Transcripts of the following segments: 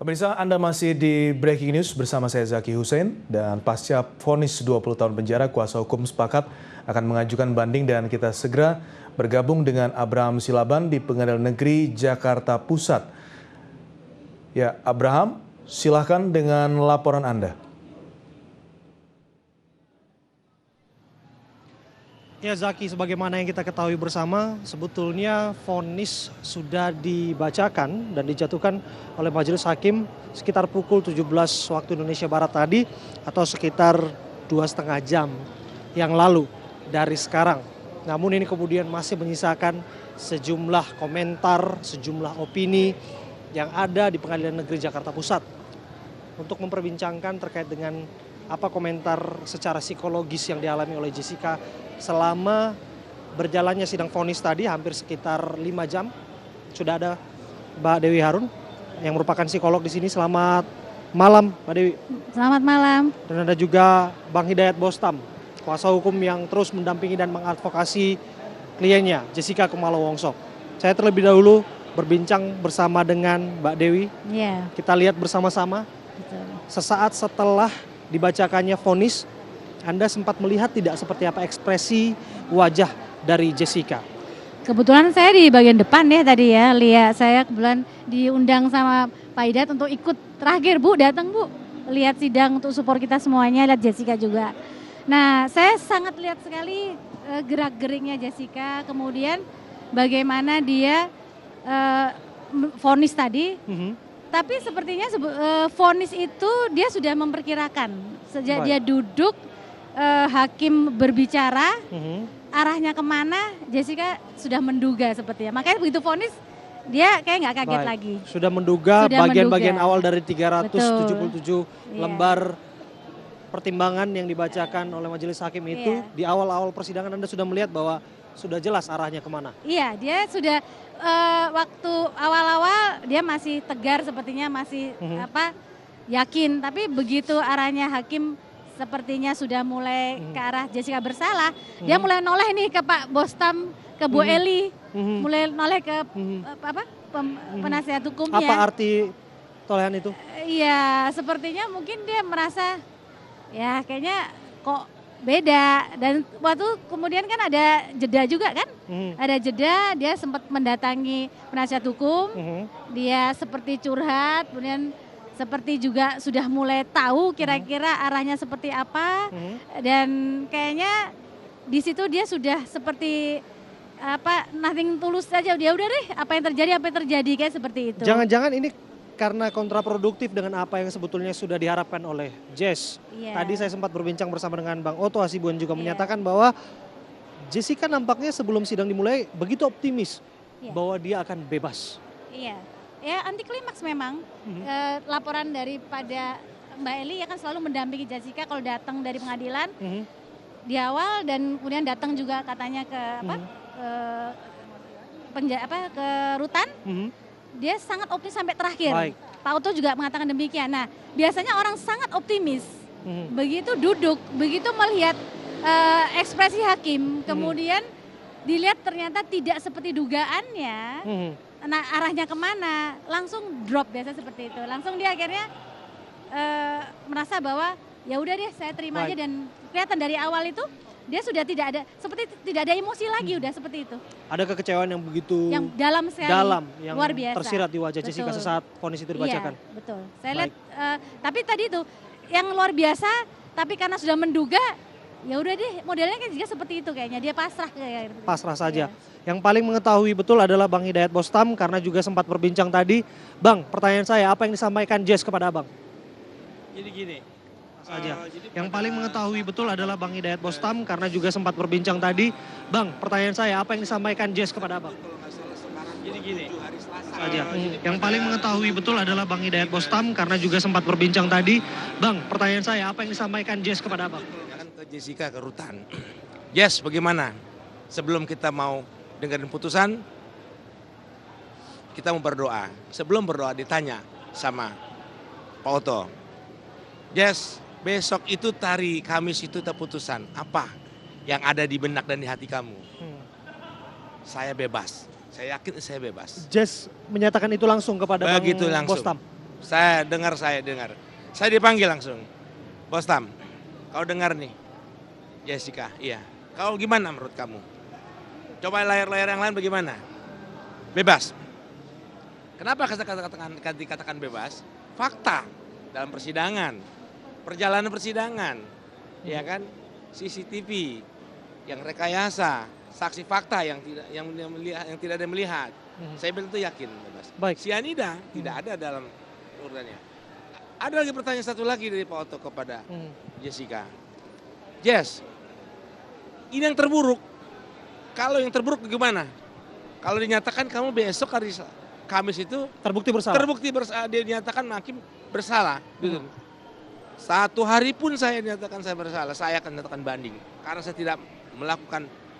Pemirsa, Anda masih di Breaking News bersama saya Zaki Hussein, dan pasca vonis 20 tahun penjara, kuasa hukum sepakat akan mengajukan banding dan kita segera bergabung dengan Abraham Silaban di Pengadilan Negeri Jakarta Pusat. Ya, Abraham, silahkan dengan laporan Anda. Ya Zaki, sebagaimana yang kita ketahui bersama, sebetulnya vonis sudah dibacakan dan dijatuhkan oleh majelis hakim sekitar pukul 17 waktu Indonesia Barat tadi, atau sekitar 2,5 jam yang lalu dari sekarang. Namun ini kemudian masih menyisakan sejumlah komentar, sejumlah opini yang ada di Pengadilan Negeri Jakarta Pusat untuk memperbincangkan terkait dengan apa komentar secara psikologis yang dialami oleh Jessica selama berjalannya sidang vonis tadi hampir sekitar 5 jam. Sudah ada Mbak Dewi Harun yang merupakan psikolog di sini. Selamat malam Mbak Dewi. Selamat malam. Dan ada juga Bang Hidayat Bostam, kuasa hukum yang terus mendampingi dan mengadvokasi kliennya Jessica Kumalo Wongso. Saya terlebih dahulu berbincang bersama dengan Mbak Dewi. Iya. Kita lihat bersama-sama. Betul. Sesaat setelah dibacakannya vonis, Anda sempat melihat tidak seperti apa ekspresi wajah dari Jessica? Kebetulan saya di bagian depan ya tadi ya, lihat saya kebetulan diundang sama Pak Hidayat untuk ikut terakhir, Bu, datang Bu, lihat sidang untuk support kita semuanya, lihat Jessica juga. Nah, saya sangat lihat sekali gerak-geriknya Jessica, kemudian bagaimana dia vonis tadi. Tapi sepertinya vonis itu dia sudah memperkirakan sejak dia duduk, hakim berbicara, arahnya kemana, Jessica sudah menduga sepertinya. Makanya begitu vonis dia kayak nggak kaget lagi. Sudah menduga bagian-bagian awal dari 377 lembar pertimbangan yang dibacakan oleh majelis hakim itu. Di awal-awal persidangan Anda sudah melihat bahwa sudah jelas arahnya kemana. Iya, dia sudah waktu awal-awal dia masih tegar sepertinya, masih yakin. Tapi begitu arahnya hakim sepertinya sudah mulai ke arah Jessica bersalah, dia mulai noleh nih ke Pak Bostam, ke Bu Eli, mulai noleh ke penasihat hukumnya. Apa arti tolehan itu? Iya, sepertinya mungkin dia merasa ya kayaknya kok beda, dan waktu kemudian kan ada jeda juga kan, ada jeda, dia sempat mendatangi penasihat hukum, dia seperti curhat, kemudian seperti juga sudah mulai tahu kira-kira arahnya seperti apa, dan kayaknya di situ dia sudah seperti nothing tulus saja, dia udah deh apa yang terjadi kayak seperti itu. Jangan-jangan ini karena kontraproduktif dengan apa yang sebetulnya sudah diharapkan oleh Jess. Tadi saya sempat berbincang bersama dengan Bang Otto Hasibuan juga menyatakan bahwa Jessica nampaknya sebelum sidang dimulai begitu optimis bahwa dia akan bebas. Iya, ya anti klimaks memang. Laporan daripada Mbak Eli ya kan selalu mendampingi Jessica kalau datang dari pengadilan di awal, dan kemudian datang juga katanya ke ke rutan. Dia sangat optimis sampai terakhir. Pak Otto juga mengatakan demikian. Nah, biasanya orang sangat optimis. Begitu duduk, begitu melihat ekspresi hakim, kemudian dilihat ternyata tidak seperti dugaannya. Nah, arahnya kemana? Langsung drop, biasa seperti itu. Langsung dia akhirnya merasa bahwa ya udah deh saya terima aja, dan kelihatan dari awal itu dia sudah tidak ada emosi lagi, udah seperti itu. Ada kekecewaan yang begitu dalam sekali, yang luar biasa, tersirat di wajah Jessica sesaat vonis itu dibacakan. Iya, betul. Saya lihat, tapi tadi itu yang luar biasa, tapi karena sudah menduga, ya udah deh modelnya kan juga seperti itu kayaknya, dia pasrah kayak gitu. Pasrah saja. Yang paling mengetahui betul adalah Bang Hidayat Bostam, karena juga sempat berbincang tadi. Bang, pertanyaan saya, apa yang disampaikan Jess kepada Abang? Jadi gini. Yang paling mengetahui betul adalah Bang Hidayat Bostam, karena juga sempat berbincang tadi. Bang, pertanyaan saya, apa yang disampaikan Jess kepada Abang? Jadi gini. Yang paling mengetahui betul adalah Bang Hidayat Bostam, karena juga sempat berbincang tadi. Bang, pertanyaan saya, apa yang disampaikan Jess kepada Abang? Ke Jessica ke rutan. Jess, bagaimana? Sebelum kita mau dengerin putusan, kita mau berdoa. Sebelum berdoa ditanya sama Pak Otto. Jess, besok itu hari Kamis itu keputusan apa yang ada di benak dan di hati kamu? Saya bebas. Saya yakin saya bebas. Jess menyatakan itu langsung kepada Bang Bostam. Saya dengar. Saya dipanggil langsung. Bos Tam, kau dengar nih, Jessica, iya. Kau gimana menurut kamu? Coba layar-layar yang lain bagaimana? Bebas. Kenapa dikatakan bebas? Fakta dalam persidangan, perjalanan persidangan, ya kan? CCTV yang rekayasa, saksi fakta yang tidak ada yang melihat. Saya bilang itu yakin bebas. Baik. Sianida tidak ada dalam urutannya. Ada lagi pertanyaan satu lagi dari Pak Otto kepada Jessica. Jess, ini yang terburuk. Kalau yang terburuk bagaimana? Kalau dinyatakan kamu besok hari Kamis itu Terbukti bersalah. dia dinyatakan hakim bersalah. Gitu. Satu hari pun saya dinyatakan saya bersalah, saya akan nyatakan banding. Karena saya tidak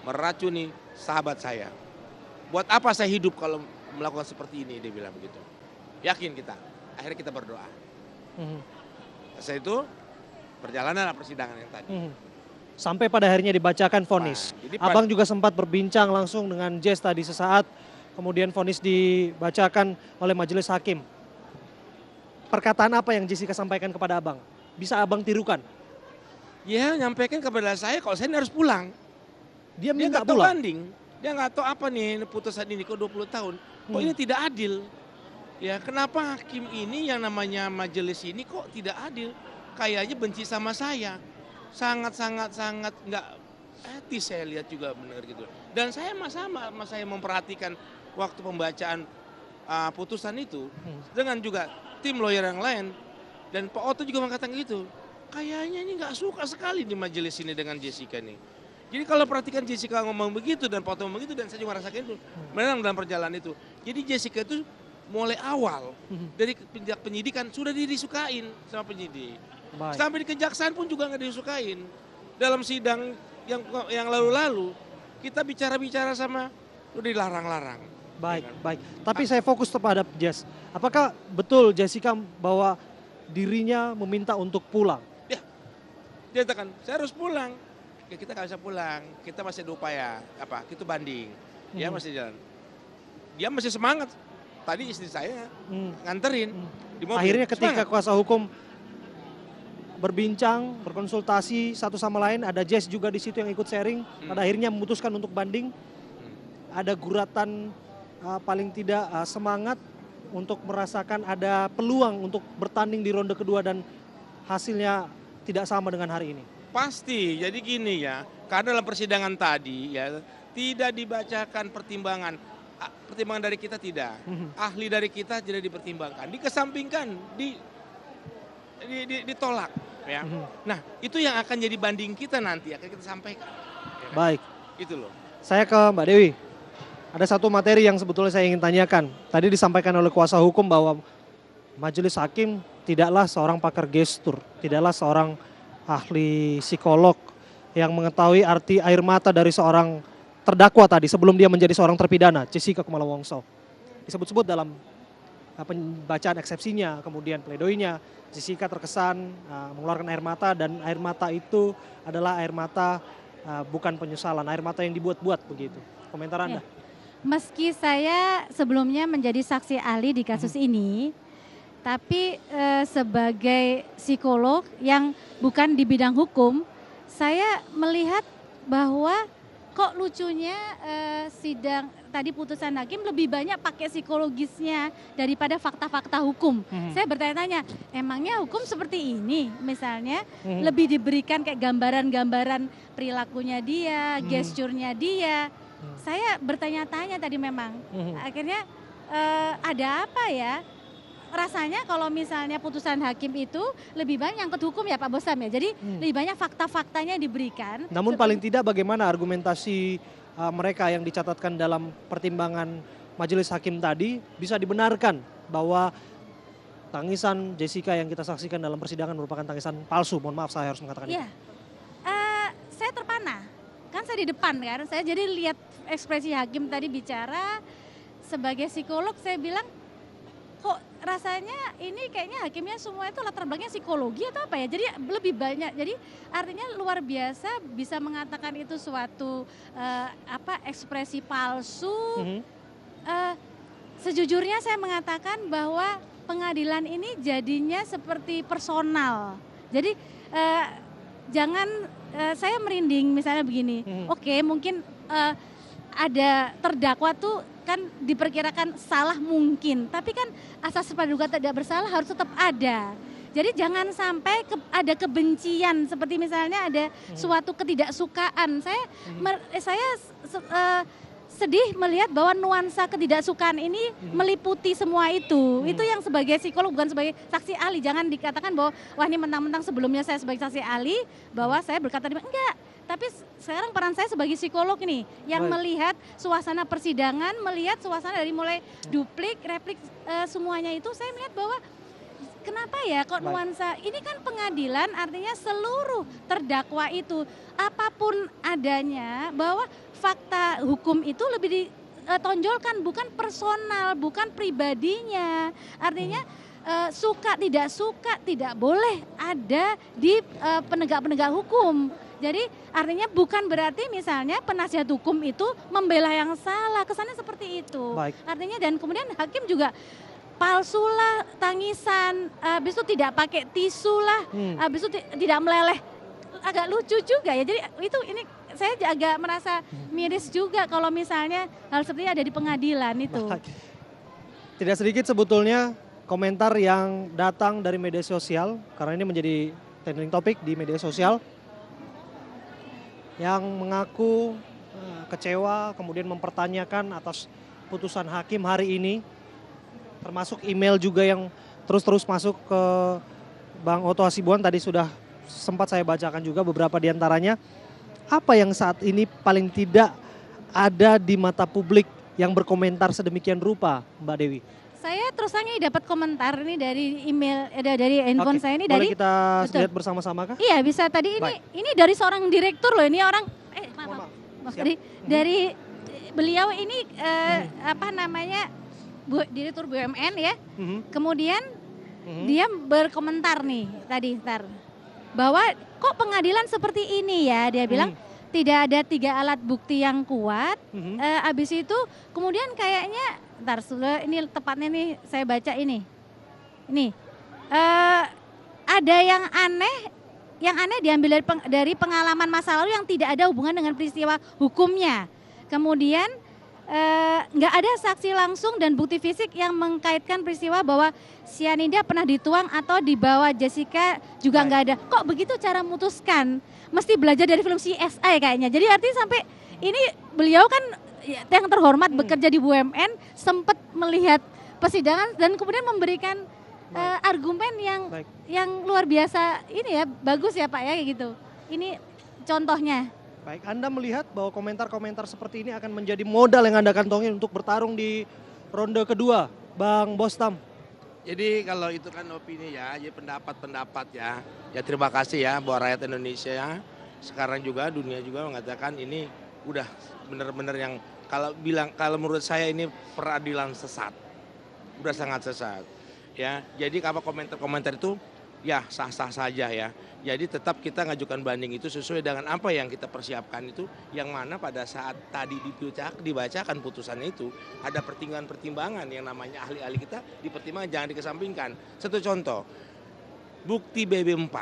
meracuni sahabat saya. Buat apa saya hidup kalau melakukan seperti ini, dia bilang begitu. Yakin kita, akhirnya kita berdoa. Setelah itu perjalanan persidangan yang tadi. Sampai pada akhirnya dibacakan vonis. Abang juga sempat berbincang langsung dengan Jess tadi sesaat, kemudian vonis dibacakan oleh majelis hakim. Perkataan apa yang Jessica sampaikan kepada abang? Bisa abang tirukan? Ya, nyampaikan kepada saya kalau saya ini harus pulang. Dia Dia minta nggak tahu pulang. banding. Dia nggak tahu apa nih putusan ini kok 20 tahun. Kok ini tidak adil? Ya, kenapa hakim ini yang namanya majelis ini kok tidak adil? Kayaknya benci sama saya. Sangat nggak etis saya lihat juga benar gitu. Dan saya sama saya memperhatikan waktu pembacaan putusan itu dengan juga tim lawyer yang lain dan Pak Otto juga mengatakan gitu. Kayaknya ini nggak suka sekali di majelis ini dengan Jessica nih. Jadi kalau perhatikan Jessica ngomong begitu dan Pak Otto ngomong begitu dan saya juga merasakan itu memang dalam perjalanan itu. Jadi Jessica itu mulai awal dari penyidikan sudah disukain sama penyidik. Baik. Sampai di kejaksaan pun juga nggak disukain. Dalam sidang yang lalu-lalu kita bicara sama udah dilarang-larang. Baik, baik. Tapi saya fokus terhadap Jess. Apakah betul Jessica bahwa dirinya meminta untuk pulang? Ya, dia katakan saya harus pulang. Ya, kita nggak bisa pulang. Kita masih ada upaya. Kita banding. Dia masih jalan. Dia masih semangat. Tadi istri saya nganterin di mobil. Akhirnya ketika Semangat. kuasa hukum berbincang, berkonsultasi satu sama lain, ada Jess juga di situ yang ikut sharing. Pada akhirnya memutuskan untuk banding. Ada guratan paling tidak semangat untuk merasakan ada peluang untuk bertanding di ronde kedua dan hasilnya tidak sama dengan hari ini. Pasti, jadi gini ya, karena dalam persidangan tadi ya tidak dibacakan pertimbangan dari kita tidak, ahli dari kita tidak dipertimbangkan, dikesampingkan, ditolak. Ya. Nah itu yang akan jadi banding kita nanti akan kita sampaikan. Ya kan? Baik. Itu loh. Saya ke Mbak Dewi. Ada satu materi yang sebetulnya saya ingin tanyakan. Tadi disampaikan oleh kuasa hukum bahwa majelis hakim tidaklah seorang pakar gestur, tidaklah seorang ahli psikolog yang mengetahui arti air mata dari seorang terdakwa tadi sebelum dia menjadi seorang terpidana, Jessica Kumala Wongso. Disebut-sebut dalam pembacaan eksepsinya, kemudian pledoinya, Jessica terkesan mengeluarkan air mata dan air mata itu adalah air mata bukan penyesalan, air mata yang dibuat-buat begitu. Komentar Anda? Ya. Meski saya sebelumnya menjadi saksi ahli di kasus ini, tapi sebagai psikolog yang bukan di bidang hukum, saya melihat bahwa kok lucunya sidang tadi putusan hakim lebih banyak pakai psikologisnya daripada fakta-fakta hukum. Saya bertanya-tanya, emangnya hukum seperti ini? Misalnya lebih diberikan kayak gambaran-gambaran perilakunya dia, gesturnya dia. Saya bertanya-tanya tadi memang, akhirnya ada apa ya? Rasanya kalau misalnya putusan hakim itu lebih banyak nyangkut hukum ya Pak Bosam ya. Jadi lebih banyak fakta-faktanya diberikan. Namun paling tidak bagaimana argumentasi mereka yang dicatatkan dalam pertimbangan majelis hakim tadi bisa dibenarkan bahwa tangisan Jessica yang kita saksikan dalam persidangan merupakan tangisan palsu. Mohon maaf saya harus mengatakan itu. Iya, saya terpana. Kan saya di depan kan, saya jadi lihat ekspresi hakim tadi bicara. Sebagai psikolog saya bilang, kok rasanya ini kayaknya hakimnya semua itu latar belakangnya psikologi atau apa ya. Jadi lebih banyak, jadi artinya luar biasa bisa mengatakan itu suatu ekspresi palsu. Sejujurnya saya mengatakan bahwa pengadilan ini jadinya seperti personal. Jadi jangan saya merinding misalnya begini. Oke, mungkin ada terdakwa tuh kan diperkirakan salah mungkin, tapi kan asas praduga tidak bersalah harus tetap ada. Jadi jangan sampai ada kebencian seperti misalnya ada suatu ketidaksukaan. Saya sedih melihat bahwa nuansa ketidaksukaan ini meliputi semua itu. Itu yang sebagai psikolog bukan sebagai saksi ahli. Jangan dikatakan bahwa wah ini mentang-mentang sebelumnya saya sebagai saksi ahli bahwa saya berkata enggak. Tapi sekarang peran saya sebagai psikolog nih yang melihat suasana persidangan, melihat suasana dari mulai duplik, replik semuanya itu saya melihat bahwa kenapa ya kok nuansa ini kan pengadilan artinya seluruh terdakwa itu apapun adanya bahwa fakta hukum itu lebih ditonjolkan bukan personal, bukan pribadinya. Artinya suka tidak boleh ada di penegak-penegak hukum. Jadi artinya bukan berarti misalnya penasihat hukum itu membela yang salah, kesannya seperti itu. Artinya dan kemudian hakim juga palsu lah, tangisan, habis itu tidak pakai tisu lah, habis itu tidak meleleh, agak lucu juga ya. Jadi itu ini saya agak merasa miris juga kalau misalnya hal seperti ini ada di pengadilan itu. Tidak sedikit sebetulnya komentar yang datang dari media sosial karena ini menjadi trending topik di media sosial yang mengaku kecewa kemudian mempertanyakan atas putusan hakim hari ini. Termasuk email juga yang terus masuk ke Bang Otto Hasibuan tadi sudah sempat saya bacakan juga beberapa diantaranya. Apa yang saat ini paling tidak ada di mata publik yang berkomentar sedemikian rupa, Mbak Dewi? Saya terus terang dapat komentar ini dari email, dari handphone saya ini. Boleh kita lihat bersama-sama kah? Iya bisa tadi ini dari seorang direktur loh, ini orang, dari beliau ini apa namanya, Direktur BUMN ya, kemudian dia berkomentar nih tadi bahwa kok pengadilan seperti ini ya, dia bilang tidak ada 3 alat bukti yang kuat, abis itu kemudian kayaknya, ini tepatnya nih saya baca ini ada yang aneh diambil dari pengalaman masa lalu yang tidak ada hubungan dengan peristiwa hukumnya, kemudian nggak ada saksi langsung dan bukti fisik yang mengkaitkan peristiwa bahwa sianida pernah dituang atau dibawa Jessica juga nggak ada. Kok begitu cara memutuskan? Mesti belajar dari film CSI kayaknya. Jadi artinya sampai ini beliau kan yang terhormat bekerja di BUMN sempat melihat persidangan dan kemudian memberikan argumen yang luar biasa ini ya, bagus ya Pak ya gitu. Ini contohnya. Baik, Anda melihat bahwa komentar-komentar seperti ini akan menjadi modal yang Anda kantongin untuk bertarung di ronde kedua, Bang Bostam. Jadi kalau itu kan opini ya, jadi pendapat-pendapat ya. Ya terima kasih ya buat rakyat Indonesia ya. Sekarang juga dunia juga mengatakan ini udah benar-benar yang kalau menurut saya ini peradilan sesat. Udah sangat sesat. Ya, jadi kalau komentar-komentar itu ya sah-sah saja ya. Jadi tetap kita ngajukan banding itu sesuai dengan apa yang kita persiapkan itu, yang mana pada saat tadi dibacakan putusannya itu ada pertimbangan-pertimbangan yang namanya ahli-ahli kita dipertimbangkan, jangan dikesampingkan. Satu contoh, bukti BB4,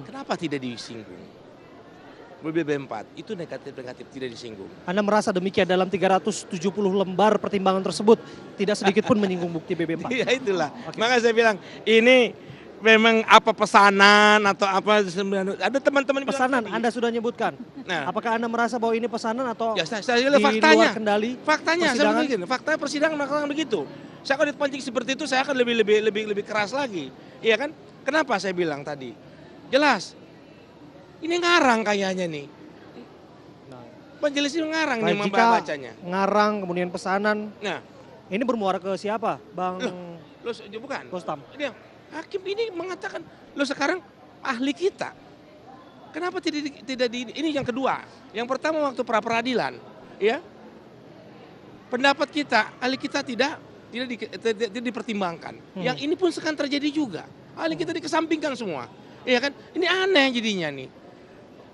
kenapa tidak disinggung? BB4 itu negatif tidak disinggung. Anda merasa demikian dalam 370 lembar pertimbangan tersebut tidak sedikit pun menyinggung bukti BB4? Iya itulah, makanya saya bilang ini memang apa pesanan atau apa, ada teman-teman pesanan bilang Anda sudah nyebutkan. Nah, apakah Anda merasa bahwa ini pesanan atau ya, saya di faktanya, luar kendali? Faktanya saya begini, fakta persidangan melakukan begitu. Saya kalau dipancing seperti itu saya akan lebih keras lagi. Iya kan? Kenapa saya bilang tadi? Jelas. Ini ngarang kayaknya nih. Majelis ini ngarang nih membacanya. Ngarang kemudian pesanan. Nah, ini bermuara ke siapa, Bang? Bukan. Bostam. Ini hakim ini mengatakan, sekarang ahli kita. Kenapa tidak ini yang kedua. Yang pertama waktu pra peradilan, ya. Pendapat kita, ahli kita tidak dipertimbangkan. Yang ini pun sekarang terjadi juga. Ahli kita dikesampingkan semua. Iya kan? Ini aneh jadinya nih.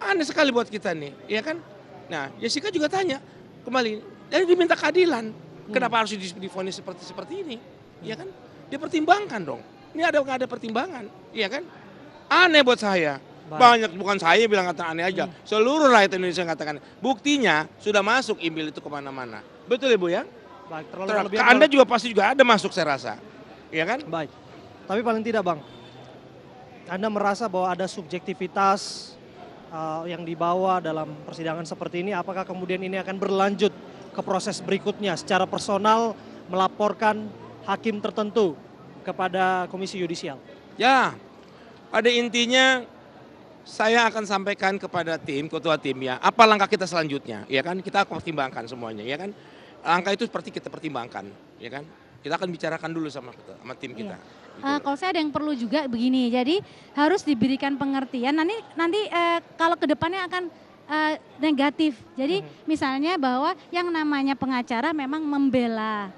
Aneh sekali buat kita nih, iya kan? Nah, Jessica juga tanya kembali, dan diminta keadilan. Kenapa harus divonis seperti ini? Iya kan? dipertimbangkan dong. Ini nggak ada pertimbangan, iya kan? Aneh buat saya. Baik. Banyak, bukan saya bilang kata aneh aja. Seluruh rakyat Indonesia katakan. Buktinya sudah masuk email itu kemana-mana. Betul Ibu ya? Baik, terlalu Ke berlebihan. Anda juga pasti juga ada masuk saya rasa. Iya kan? Baik, tapi paling tidak Bang, Anda merasa bahwa ada subjektivitas yang dibawa dalam persidangan seperti ini, apakah kemudian ini akan berlanjut ke proses berikutnya secara personal melaporkan hakim tertentu kepada Komisi Yudisial? Ya, pada intinya saya akan sampaikan kepada ketua tim ya, apa langkah kita selanjutnya, ya kan? Kita akan pertimbangkan semuanya, ya kan? Langkah itu seperti kita pertimbangkan, ya kan? Kita akan bicarakan dulu sama tim kita. Iya. Kalau saya ada yang perlu juga begini, jadi harus diberikan pengertian. Nanti kalau kedepannya akan negatif. Jadi misalnya bahwa yang namanya pengacara memang membela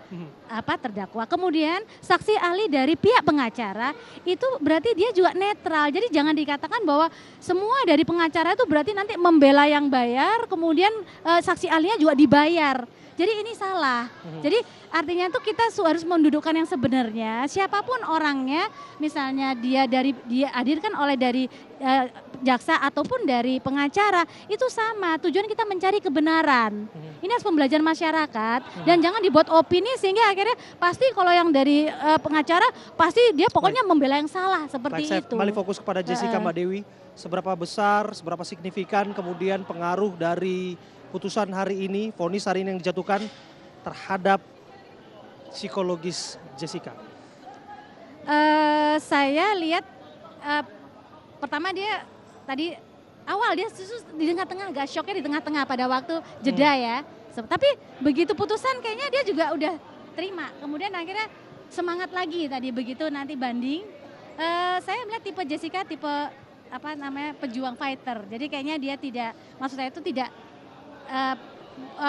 terdakwa. Kemudian saksi ahli dari pihak pengacara itu berarti dia juga netral. Jadi jangan dikatakan bahwa semua dari pengacara itu berarti nanti membela yang bayar, kemudian saksi ahlinya juga dibayar. Jadi ini salah. Jadi artinya itu kita harus mendudukkan yang sebenarnya. Siapapun orangnya, misalnya dia hadirkan oleh dari jaksa ataupun dari pengacara, itu sama. Tujuan kita mencari kebenaran. Ini harus pembelajaran masyarakat dan jangan dibuat opini sehingga akhirnya pasti kalau yang dari pengacara pasti dia pokoknya membela yang salah seperti Baik, saya itu. kembali fokus kepada Jessica Mbak Dewi. Seberapa besar, seberapa signifikan kemudian pengaruh dari putusan hari ini, vonis hari ini yang dijatuhkan terhadap psikologis Jessica? Saya lihat pertama dia tadi awal dia di tengah-tengah, agak shocknya di tengah-tengah pada waktu jeda ya. Tapi begitu putusan kayaknya dia juga udah terima. Kemudian akhirnya semangat lagi tadi begitu nanti banding. Saya melihat tipe Jessica tipe pejuang fighter. Jadi kayaknya dia tidak, maksud saya itu tidak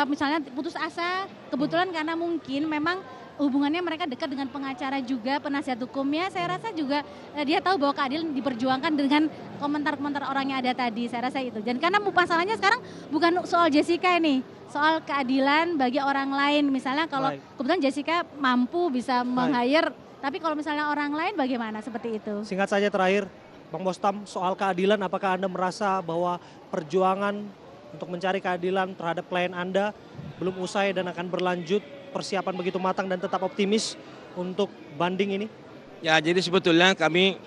misalnya putus asa, kebetulan karena mungkin memang hubungannya mereka dekat dengan pengacara juga, penasihat hukumnya. Saya rasa juga dia tahu bahwa keadilan diperjuangkan dengan komentar-komentar orang yang ada tadi. Saya rasa itu. Dan karena masalahnya sekarang bukan soal Jessica ini, soal keadilan bagi orang lain. Misalnya kalau kebetulan Jessica mampu bisa meng-hire, tapi kalau misalnya orang lain bagaimana seperti itu? Singkat saja terakhir, Bang Bostam, soal keadilan, apakah Anda merasa bahwa perjuangan untuk mencari keadilan terhadap klien Anda belum usai dan akan berlanjut, persiapan begitu matang dan tetap optimis untuk banding ini? Ya, jadi sebetulnya kami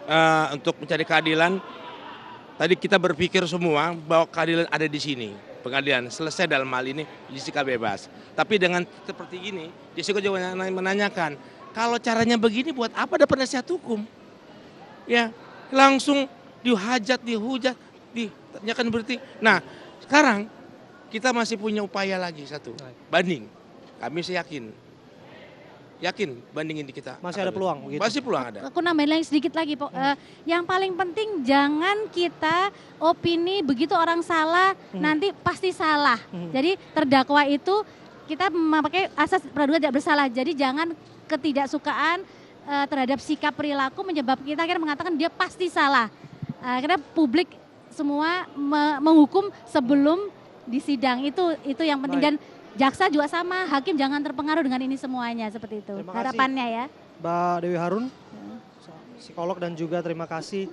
untuk mencari keadilan, tadi kita berpikir semua bahwa keadilan ada di sini. Pengadilan selesai dalam hal ini, Jessica bebas. Tapi dengan seperti ini, Jessica juga menanyakan, kalau caranya begini buat apa ada penasihat hukum? Ya, langsung dihujat, ditanyakan berarti. Nah, sekarang kita masih punya upaya lagi satu, banding. Kami yakin banding ini kita. Masih ada peluang begitu? Masih peluang ada. Aku nambahin lagi sedikit lagi, yang paling penting jangan kita opini begitu orang salah, nanti pasti salah. Jadi terdakwa itu kita memakai asas praduga tidak bersalah. Jadi jangan ketidaksukaan terhadap sikap perilaku menyebabkan kita akhirnya mengatakan dia pasti salah. Karena publik semua menghukum sebelum di sidang, itu yang penting. Dan jaksa juga sama, hakim jangan terpengaruh dengan ini semuanya, seperti itu harapannya ya. Mbak Dewi Harun, psikolog, dan juga terima kasih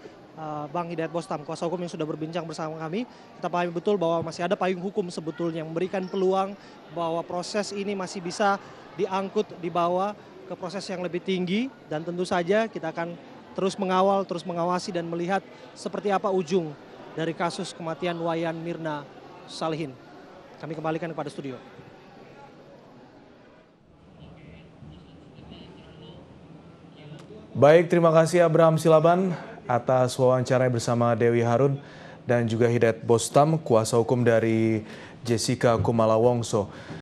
Bang Hidayat Bostam, kuasa hukum yang sudah berbincang bersama kami. Kita pahami betul bahwa masih ada payung hukum sebetulnya yang memberikan peluang bahwa proses ini masih bisa diangkut, dibawa ke proses yang lebih tinggi, dan tentu saja kita akan terus mengawal, terus mengawasi dan melihat seperti apa ujung dari kasus kematian Wayan Mirna Salihin. Kami kembalikan kepada studio. Baik, terima kasih Abraham Silaban atas wawancara bersama Dewi Harun dan juga Hidayat Bostam, kuasa hukum dari Jessica Kumala Wongso.